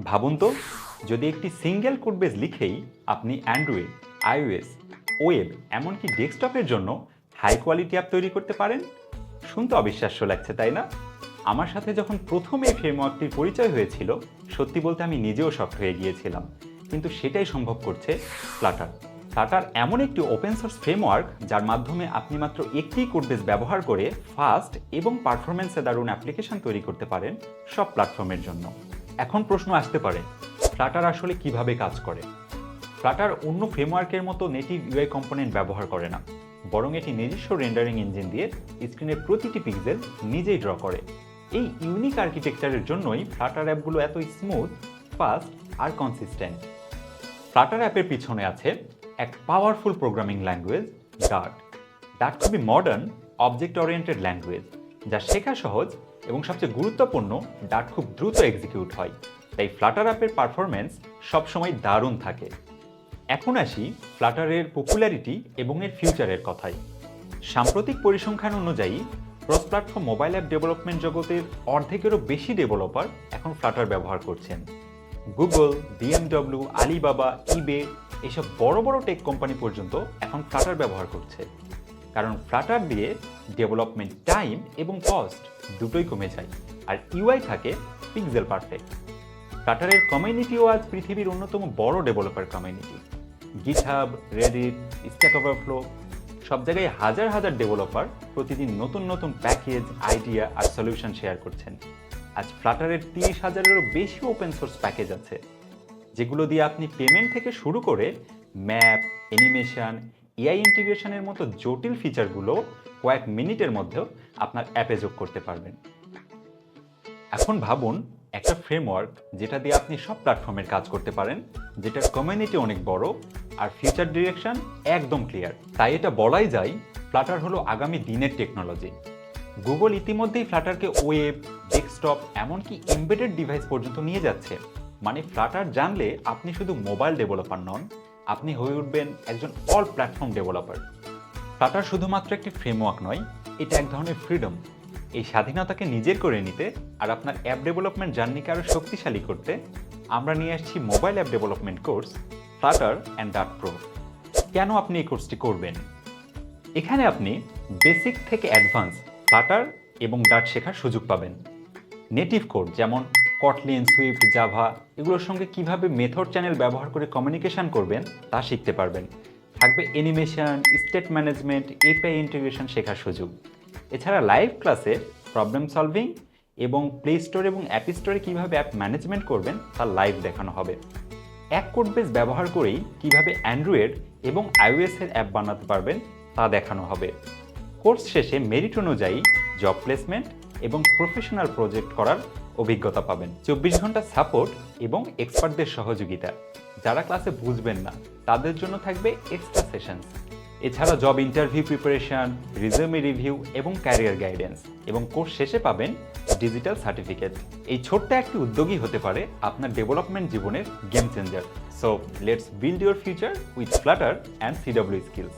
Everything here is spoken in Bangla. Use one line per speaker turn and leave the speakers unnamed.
ভাবুন তো, যদি একটি সিঙ্গেল কোড বেস লিখেই আপনি অ্যান্ড্রয়েড, আইওএস, ওয়েব এমনকি ডেস্কটপের জন্য হাই কোয়ালিটি অ্যাপ তৈরি করতে পারেন। শুনতে অবিশ্বাস্য লাগছে, তাই না? আমার সাথে যখন প্রথম এই ফ্রেমওয়ার্কটির পরিচয় হয়েছিল, সত্যি বলতে আমি নিজেও শকড হয়ে গিয়েছিলাম। কিন্তু সেটাই সম্ভব করছে ফ্লাটার। ফ্লাটার এমন একটি ওপেন সোর্স ফ্রেমওয়ার্ক যার মাধ্যমে আপনি মাত্র একটি কোড বেস ব্যবহার করে ফাস্ট এবং পারফরম্যান্সে দারুণ অ্যাপ্লিকেশন তৈরি করতে পারেন সব প্ল্যাটফর্মের জন্য। এখন প্রশ্ন আসতে পারে, ফ্লাটার আসলে কিভাবে কাজ করে? ফ্লাটার অন্য ফ্রেমওয়ার্কের মতো নেটিভ ইউআই কম্পোনেন্ট ব্যবহার করে না, বরং এটি নিজস্ব রেন্ডারিং ইঞ্জিন দিয়ে স্ক্রিনের প্রতিটি পিক্সেল নিজেই ড্র করে। এই ইউনিক আর্কিটেকচারের জন্যই ফ্লাটার অ্যাপগুলো এত স্মুথ, ফাস্ট আর কনসিস্টেন্ট। ফ্লাটার অ্যাপের পিছনে আছে এক powerful programming language, Dart. Dart খুবই মডার্ন, অবজেক্ট ওরিয়েন্টেড ল্যাঙ্গুয়েজ, যা শেখা সহজ এবং সবচেয়ে গুরুত্বপূর্ণ, ডার্ট খুব দ্রুত এক্সিকিউট হয়। তাই ফ্লাটার অ্যাপের পারফরম্যান্স সবসময় দারুণ থাকে। এখন আসি ফ্লাটারের পপুলারিটি এবং এর ফিউচারের কথায়। সাম্প্রতিক পরিসংখ্যান অনুযায়ী cross platform mobile app development জগতের অর্ধেকেরও বেশি ডেভেলপার এখন ফ্লাটার ব্যবহার করছেন। গুগল, বিএমডব্লিউ, আলিবাবা, ইবে এসব বড় বড় টেক কোম্পানি পর্যন্ত এখন ফ্লাটার ব্যবহার করছে। কারণ ফ্লাটার দিয়ে ডেভেলপমেন্ট টাইম এবং কস্ট দুটোই কমে যায়, আর ইউআই থাকে পিক্সেল পারফেক্ট। ফ্লাটারের কমিউনিটিও আজ পৃথিবীর অন্যতম বড় developer community. GitHub, Reddit, stack overflow সব জায়গায় হাজার হাজার ডেভেলপার প্রতিদিন নতুন নতুন প্যাকেজ, আইডিয়া আর সলিউশন শেয়ার করছেন। আজ ফ্লাটারের 30,000-এরও বেশি ওপেন সোর্স প্যাকেজ আছে, যেগুলো দিয়ে আপনি পেমেন্ট থেকে শুরু করে ম্যাপ, অ্যানিমেশন, এআই ইন্টিগ্রেশনের মতো জটিল ফিচারগুলো কয়েক মিনিটের মধ্যেও আপনার অ্যাপে যোগ করতে পারবেন। এখন ভাবুন, একটা ফ্রেমওয়ার্ক যেটা দিয়ে আপনি সব প্ল্যাটফর্মের কাজ করতে পারেন, যেটার কমিউনিটি অনেক বড় আর ফিউচার ডিরেকশন একদম ক্লিয়ার। তাই এটা বলাই যায় ফ্লাটার হলো আগামী দিনের টেকনোলজি। গুগল ইতিমধ্যেই ফ্লাটারকে ওয়েব, ডেস্কটপ এমনকি এমবেডেড ডিভাইস পর্যন্ত নিয়ে যাচ্ছে। মানে ফ্লাটার জানলে আপনি শুধু মোবাইল ডেভেলপার নন, আপনি হয়ে উঠবেন একজন অল প্ল্যাটফর্ম ডেভেলপার। ফ্লাটার শুধুমাত্র একটি ফ্রেমওয়ার্ক নয়, এটা এক ধরনের ফ্রিডম। এই স্বাধীনতাকে নিজের করে নিতে আর আপনার অ্যাপ ডেভেলপমেন্ট জার্নিকে আরও শক্তিশালী করতে আমরা নিয়ে আসছি mobile app development course Flutter and Dart pro. কেন আপনি এই কোর্সটি করবেন? এখানে আপনি বেসিক থেকে অ্যাডভান্স ফ্লাটার এবং ডার্ট শেখার সুযোগ পাবেন। নেটিভ কোড যেমন কটলিন, সুইফট, জাভা এগুলোর সঙ্গে কিভাবে মেথড চ্যানেল ব্যবহার করে কমিউনিকেশন করবেন তা শিখতে পারবেন। থাকবে animation, state management, API integration শেখার সুযোগ। এছাড়া লাইভ ক্লাসে প্রবলেম সলভিং এবং প্লে স্টোর এবং অ্যাপ স্টোরে কীভাবে অ্যাপ ম্যানেজমেন্ট করবেন তা লাইভ দেখানো হবে। এক কোড বেস ব্যবহার করেই কিভাবে অ্যান্ড্রয়েড এবং আইওএসের অ্যাপ বানাতে পারবেন তা দেখানো হবে। কোর্স শেষে মেরিট অনুযায়ী জব প্লেসমেন্ট এবং প্রফেশনাল প্রজেক্ট করার অভিজ্ঞতা পাবেন। 24 ঘন্টা সাপোর্ট এবং এক্সপার্টদের সহযোগিতা। যারা ক্লাসে বুঝবেন না তাদের জন্য থাকবে এক্সট্রা সেশনস। এছাড়া job interview preparation, resume review এবং ক্যারিয়ার গাইডেন্স, এবং কোর্স শেষে পাবেন ডিজিটাল সার্টিফিকেট। এই ছোট্ট একটি উদ্যোগই হতে পারে আপনার ডেভেলপমেন্ট জীবনের game changer. So let's build your future with Flutter and CW skills.